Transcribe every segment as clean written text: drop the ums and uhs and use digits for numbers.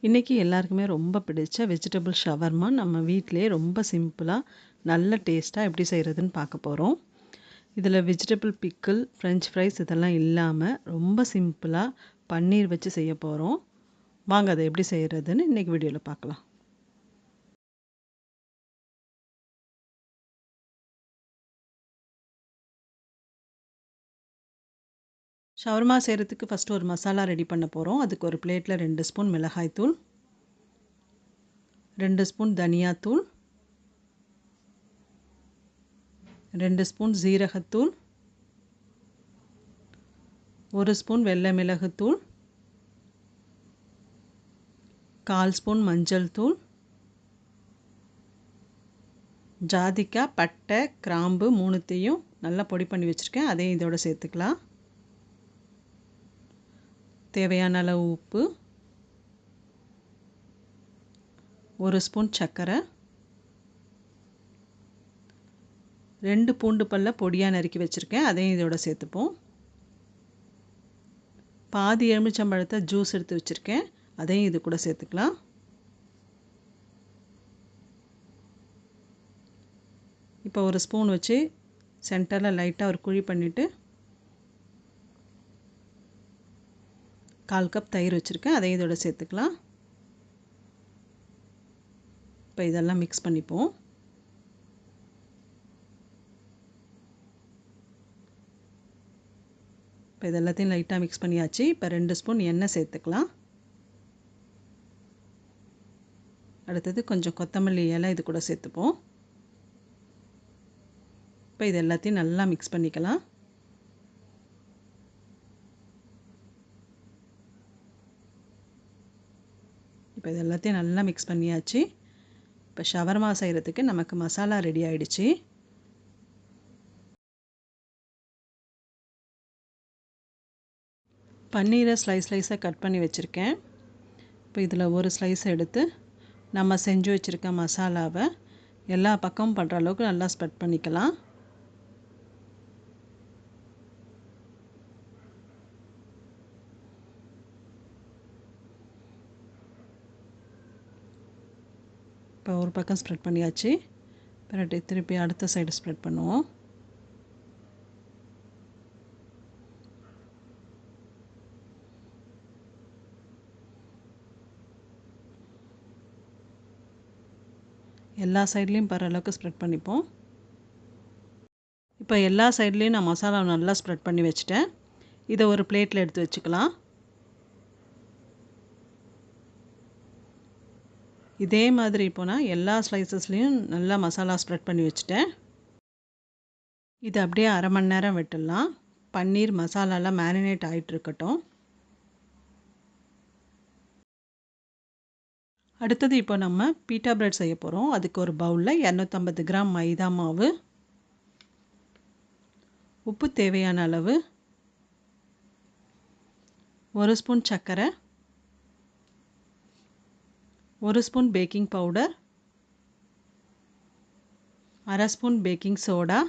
இன்றைக்கி எல்லாருக்குமே ரொம்ப பிடிச்ச வெஜிடபிள் ஷவர்மா நம்ம வீட்டிலே ரொம்ப சிம்பிளாக நல்ல டேஸ்ட்டாக எப்படி செய்கிறதுன்னு பார்க்க போகிறோம். இதில் வெஜிடபிள் பிக்கிள், ஃப்ரெஞ்ச் ஃப்ரைஸ் இதெல்லாம் இல்லாமல் ரொம்ப சிம்பிளாக பன்னீர் வச்சு செய்ய போகிறோம். வாங்க அதை எப்படி செய்கிறதுன்னு இன்றைக்கி வீடியோவில் பார்க்கலாம். ஷவர்மா செய்கிறதுக்கு ஃபஸ்ட்டு ஒரு மசாலா ரெடி பண்ண போகிறோம். அதுக்கு ஒரு பிளேட்டில் 2 ஸ்பூன் மிளகாய்த்தூள், 2 ஸ்பூன் தனியாத்தூள், 2 ஸ்பூன் ஜீரகத்தூள், 1 ஸ்பூன் வெள்ளை மிளகுத்தூள், 1/4 ஸ்பூன் மஞ்சள் தூள், ஜாதிக்காய், பட்டை, கிராம்பு 3த்தையும் நல்லா பொடி பண்ணி வச்சுருக்கேன். அதையும் இதோட சேர்த்துக்கலாம். தேவையான அளவு உப்பு, 1 ஸ்பூன் சர்க்கரை, 2 பூண்டு பல்லை பொடியாக நறுக்கி வச்சுருக்கேன். அதையும் இதோட சேர்த்துப்போம். பாதி எலுமிச்சம்பழத்தை ஜூஸ் எடுத்து வச்சுருக்கேன். அதையும் இது கூட சேர்த்துக்கலாம். இப்போ ஒரு ஸ்பூன் வச்சு சென்டரில் லைட்டாக ஒரு குழி பண்ணிவிட்டு 1/4 கப் தயிர் வச்சுருக்கேன். அதையும் இதோட சேர்த்துக்கலாம். இப்போ இதெல்லாம் மிக்ஸ் பண்ணிப்போம். இப்போ இது எல்லாத்தையும் லைட்டாக மிக்ஸ் பண்ணியாச்சு. இப்போ 2 ஸ்பூன் எண்ணெய் சேர்த்துக்கலாம். அடுத்தது கொஞ்சம் கொத்தமல்லி இலை இது கூட சேர்த்துப்போம். இப்போ இது எல்லாத்தையும் நல்லா மிக்ஸ் பண்ணிக்கலாம். இப்போ இது எல்லாத்தையும் நல்லா மிக்ஸ் பண்ணியாச்சு. இப்போ ஷவர்மா செய்கிறதுக்கு நமக்கு மசாலா ரெடி ஆகிடுச்சு. பன்னீரை ஸ்லைஸாக கட் பண்ணி வச்சுருக்கேன். இப்போ இதில் ஒரு ஸ்லைஸ் எடுத்து நம்ம செஞ்சு வச்சுருக்க மசாலாவை எல்லா பக்கமும் பண்ணுற அளவுக்கு நல்லா ஸ்ப்ரெட் பண்ணிக்கலாம். இப்போ ஒரு பக்கம் ஸ்ப்ரெட் பண்ணியாச்சு. பிறகு திருப்பி அடுத்த சைடு ஸ்ப்ரெட் பண்ணுவோம். எல்லா சைட்லேயும் பர அளவுக்கு ஸ்ப்ரெட் பண்ணிப்போம். இப்போ எல்லா சைட்லேயும் நான் மசாலாவை நல்லா ஸ்ப்ரெட் பண்ணி வச்சுட்டேன். இதை ஒரு பிளேட்டில் எடுத்து வச்சுக்கலாம். இதே மாதிரி இப்போ நான் எல்லா ஸ்லைசஸ்லேயும் நல்லா மசாலா ஸ்ப்ரெட் பண்ணி வச்சுட்டேன். இது அப்படியே அரை மணி நேரம் விட்டுடலாம். பன்னீர் மசாலாலாம் மேரினேட் ஆகிட்டு இருக்கட்டும். அடுத்தது இப்போ நம்ம பீட்டா பிரெட் செய்ய போகிறோம். அதுக்கு ஒரு பவுலில் 250 கிராம் மைதா மாவு, உப்பு தேவையான அளவு, 1 ஸ்பூன் சர்க்கரை, 1 spoon baking powder, 1/2 spoon baking soda.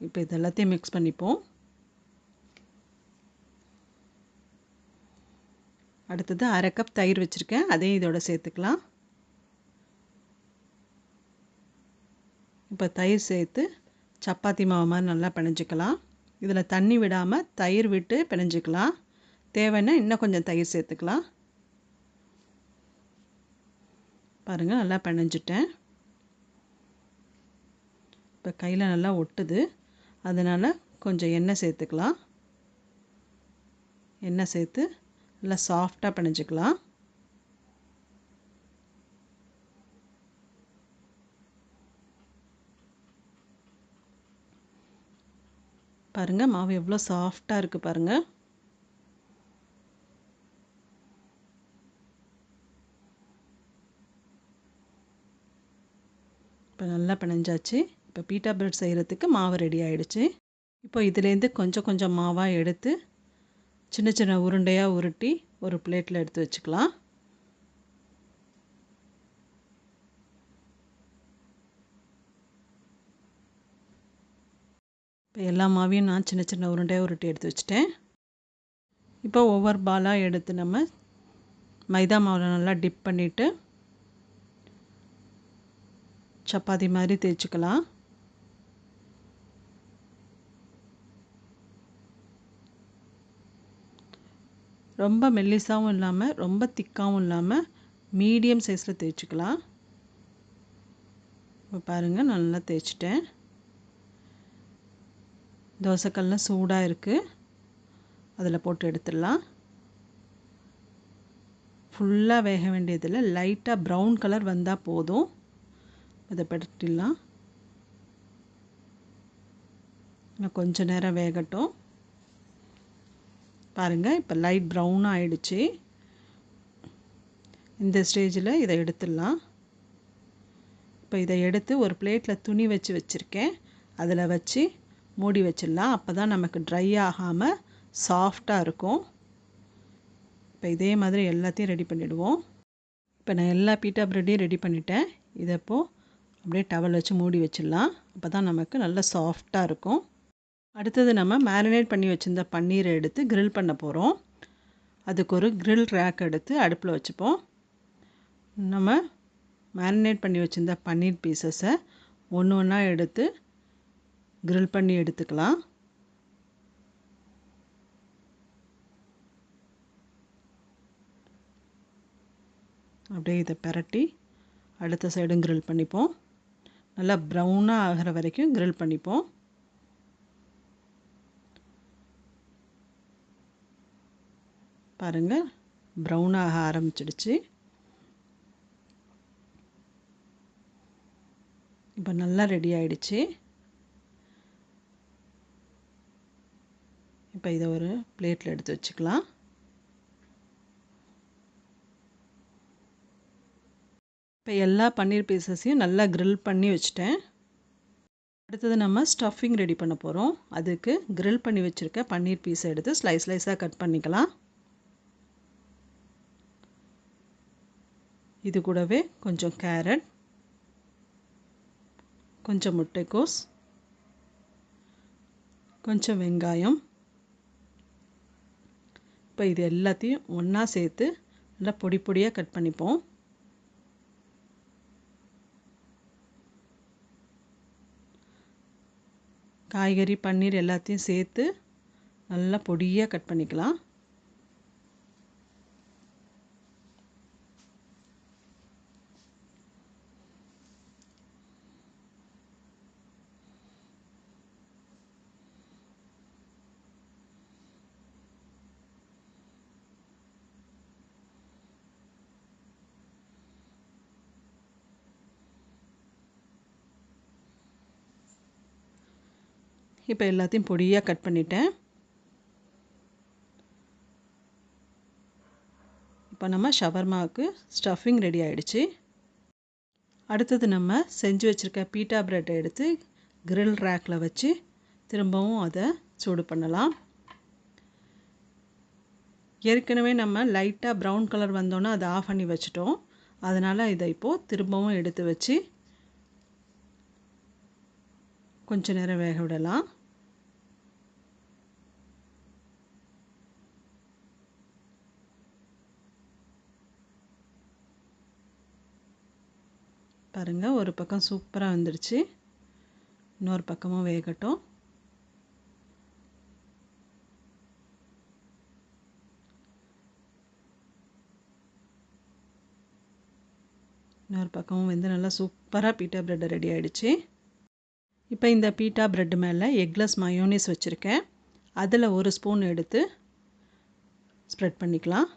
இப்போ இது எல்லாத்தையும் மிக்ஸ் பண்ணிப்போம். அடுத்தது 1/2 கப் தயிர் வச்சுருக்கேன். அதையும் இதோட சேர்த்துக்கலாம். இப்போ தயிர் சேர்த்து சப்பாத்தி மாவு மாதிரி நல்லா பிணைஞ்சிக்கலாம். இதில் தண்ணி விடாமல் தயிர் விட்டு பிணைஞ்சிக்கலாம். தேவைன்னா இன்னும் கொஞ்சம் தயிர் சேர்த்துக்கலாம். பாருங்கள், நல்லா பிணைஞ்சிட்டேன். இப்போ கையில் நல்லா ஒட்டுது. அதனால் கொஞ்சம் எண்ணெய் சேர்த்துக்கலாம். எண்ணெய் சேர்த்து நல்லா சாஃப்டாக பிணைஞ்சிக்கலாம். பாருங்கள், மாவு எவ்வளோ சாஃப்டாக இருக்குது பாருங்கள். இப்போ நல்லா பிணைஞ்சாச்சு. இப்போ பீட்டா பிரெட் செய்கிறதுக்கு மாவு ரெடி ஆகிடுச்சு. இப்போ இதுலேருந்து கொஞ்சம் கொஞ்சம் மாவாக எடுத்து சின்ன சின்ன உருண்டையாக உருட்டி ஒரு பிளேட்டில் எடுத்து வச்சுக்கலாம். இப்போ எல்லா மாவையும் நான் சின்ன சின்ன உருண்டையாக உருட்டி எடுத்து வச்சுட்டேன். இப்போ ஒவ்வொரு பாலாக எடுத்து நம்ம மைதா மாவில் நல்லா டிப் பண்ணிவிட்டு சப்பாத்தி மாதிரி தேய்ச்சிக்கலாம். ரொம்ப மெல்லிசாவும் இல்லாமல் ரொம்ப திக்காவும் இல்லாமல் மீடியம் சைஸில் தேய்ச்சிக்கலாம். இப்போ பாருங்கள், நல்லா தேய்ச்சிட்டேன். தோசைக்கல்லாம் சூடாக இருக்குது, அதில் போட்டு எடுத்துடலாம். ஃபுல்லாக வேக வேண்டியதில்லை, லைட்டாக ப்ரௌன் கலர் வந்தால் போதும். இதை படுத்திடலாம். இன்னும் கொஞ்சம் நேரம் வேகட்டும். பாருங்கள், இப்போ லைட் ப்ரௌனாக ஆயிடுச்சு. இந்த ஸ்டேஜில் இதை எடுத்துடலாம். இப்போ இதை எடுத்து ஒரு பிளேட்டில் துணி வச்சுருக்கேன், அதில் வச்சு மூடி வச்சிடலாம். அப்போ தான் நமக்கு ட்ரை ஆகாமல் சாஃப்டாக இருக்கும். இப்போ இதே மாதிரி எல்லாத்தையும் ரெடி பண்ணிவிடுவோம். இப்போ நான் எல்லா பீட்டா ப்ரெட்டையும் ரெடி பண்ணிட்டேன். இதை இப்போது அப்படியே டவல் வச்சு மூடி வச்சிடலாம். அப்போ தான் நமக்கு நல்லா சாஃப்டாக இருக்கும். அடுத்தது நம்ம மேரினேட் பண்ணி வச்சுருந்த பன்னீரை எடுத்து கிரில் பண்ண போகிறோம். அதுக்கு ஒரு கிரில் ரேக் எடுத்து அடுப்பில் வச்சுப்போம். நம்ம மேரினேட் பண்ணி வச்சுருந்த பன்னீர் பீசஸை ஒன்று ஒன்றா எடுத்து கிரில் பண்ணி எடுத்துக்கலாம். அப்படியே இதை பிரட்டி அடுத்த சைடும் கிரில் பண்ணிப்போம். நல்லா ப்ரௌனாக ஆகிற வரைக்கும் கிரில் பண்ணிப்போம். பாருங்கள், ப்ரௌனாக ஆரம்பிச்சிடுச்சு. இப்போ நல்லா ரெடி ஆயிடுச்சு. இப்போ இதை ஒரு பிளேட்டில் எடுத்து வச்சுக்கலாம். இப்போ எல்லா பன்னீர் பீசஸையும் நல்லா கிரில் பண்ணி வச்சுட்டேன். அடுத்தது நம்ம ஸ்டஃபிங் ரெடி பண்ண போகிறோம். அதுக்கு கிரில் பண்ணி வச்சுருக்க பன்னீர் பீஸை எடுத்து ஸ்லைஸாக கட் பண்ணிக்கலாம். இது கூடவே கொஞ்சம் கேரட், கொஞ்சம் முட்டைக்கோஸ், கொஞ்சம் வெங்காயம். இப்போ இது எல்லாத்தையும் ஒன்றா சேர்த்து நல்லா பொடி பொடியாக கட் பண்ணிப்போம். காய்கறி, பன்னீர் எல்லாத்தையும் சேர்த்து நல்லா பொடியாக கட் பண்ணிக்கலாம். இப்போ எல்லாத்தையும் பொடியாக கட் பண்ணிட்டேன். இப்போ நம்ம ஷவர்மாவுக்கு ஸ்டஃபிங் ரெடி ஆகிடுச்சு. அடுத்தது நம்ம செஞ்சு வச்சுருக்க பீட்டா ப்ரெட்டை எடுத்து கிரில் ரேக்கில் வச்சு திரும்பவும் அதை சூடு பண்ணலாம். ஏற்கனவே நம்ம லைட்டாக ப்ரௌன் கலர் வந்தோன்னா அதை ஆஃப் பண்ணி வச்சுட்டோம். அதனால் இதை இப்போது திரும்பவும் எடுத்து வச்சு கொஞ்ச நேரம் வேக விடலாம். பாருங்கள், ஒரு பக்கம் சூப்பராக வந்துடுச்சு. இன்னொரு பக்கமும் வேகட்டும். இன்னொரு பக்கமும் வந்து நல்லா சூப்பராக பீட்டா ப்ரெட் ரெடி ஆகிடுச்சு. இப்போ இந்த பீட்டா ப்ரெட் மேலே எக்லெஸ் மயோனீஸ் வச்சுருக்கேன். அதில் ஒரு ஸ்பூன் எடுத்து ஸ்ப்ரெட் பண்ணிக்கலாம்.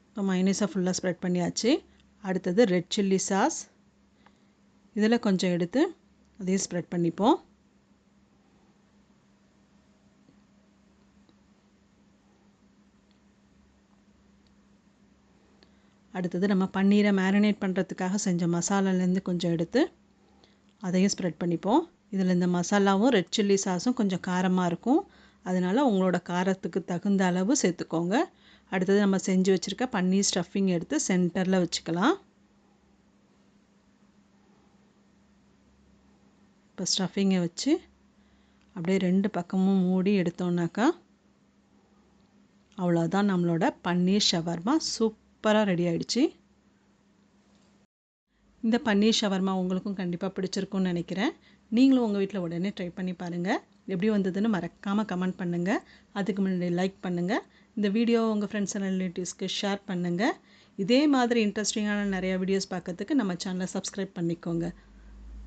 இப்போ மயோனீஸை ஃபுல்லாக ஸ்ப்ரெட் பண்ணியாச்சு. அடுத்தது ரெட் சில்லி சாஸ், இதில் கொஞ்சம் எடுத்து அதையும் ஸ்ப்ரெட் பண்ணிப்போம். அடுத்தது நம்ம பன்னீரை மேரினேட் பண்ணுறதுக்காக செஞ்ச மசாலாலேருந்து கொஞ்சம் எடுத்து அதையும் ஸ்ப்ரெட் பண்ணிப்போம். இதில் இந்த மசாலாவும் ரெட் சில்லி சாஸும் கொஞ்சம் காரமாக இருக்கும். அதனால் உங்களோட காரத்துக்கு தகுந்த அளவு சேர்த்துக்கோங்க. அடுத்தது நம்ம செஞ்சு வச்சுருக்க பன்னீர் ஸ்டஃபிங் எடுத்து சென்டரில் வச்சுக்கலாம். இப்போ ஸ்டஃபிங்கை வச்சு அப்படியே 2 பக்கமும் மூடி எடுத்தோம்னாக்கா அவ்வளோதான், நம்மளோட பன்னீர் ஷவர்மா சூப்பராக ரெடி ஆகிடுச்சு. இந்த பன்னீர் ஷவர்மா உங்களுக்கும் கண்டிப்பாக பிடிச்சிருக்கும்னு நினைக்கிறேன். நீங்களும் உங்கள் வீட்டில் உடனே ட்ரை பண்ணி பாருங்கள். எப்படி வந்ததுன்னு மறக்காமல் கமெண்ட் பண்ணுங்கள். அதுக்கு முன்னாடி லைக் பண்ணுங்கள். இந்த வீடியோ உங்கள் ஃப்ரெண்ட்ஸ் அண்ட் ரிலேட்டிவ்ஸ்க்கு ஷேர் பண்ணுங்கள். இதே மாதிரி இன்ட்ரெஸ்டிங்கான நிறையா வீடியோஸ் பார்க்கறதுக்கு நம்ம சேனலை சப்ஸ்கிரைப் பண்ணிக்கோங்க.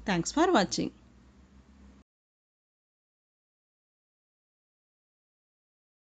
தேங்க்ஸ் ஃபார் வாட்சிங்.